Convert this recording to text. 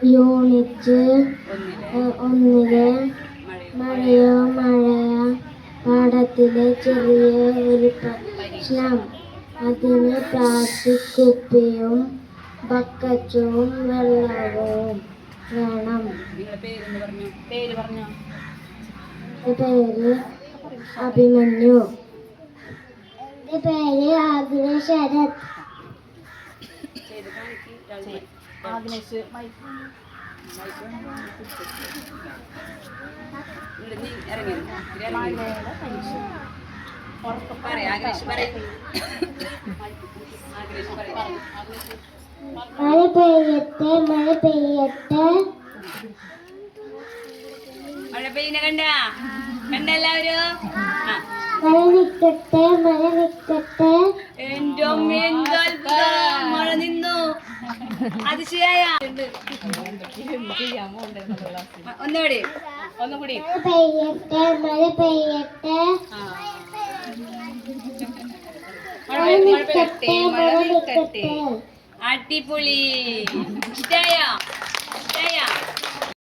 Unit ഒന്നിലെ മഴയോ പാടത്തിലെ ചെറിയ ഒരു പ്രശ്നം. അതിന് പ്ലാസ്റ്റിക് കുപ്പിയും ബക്കറ്റും വെള്ളവും വേണം. പേര് അഭിമന്യു. എന്റെ പേര് ആഗ്നേഷ് ശരത്. മഴ പെയ്യട്ടെ, മഴ പെയ്യട്ടെ. മഴ പെയ്യുന്ന കണ്ടെല്ലാവരും. മഴ നിൽക്കട്ടെ, മഴ നിൽക്കട്ടെ. എന്റെ അമ്മ എന്താ മഴ നിന്നു. അതിശയായ ഒന്നുകൂടി മഴ പെയ്യട്ടെ, മഴ പെയ്യട്ടെ. മഴ നിൽക്കട്ടെ, മഴ നിൽക്കട്ടെ. അടിപൊളി. ഇഷ്ടായോ?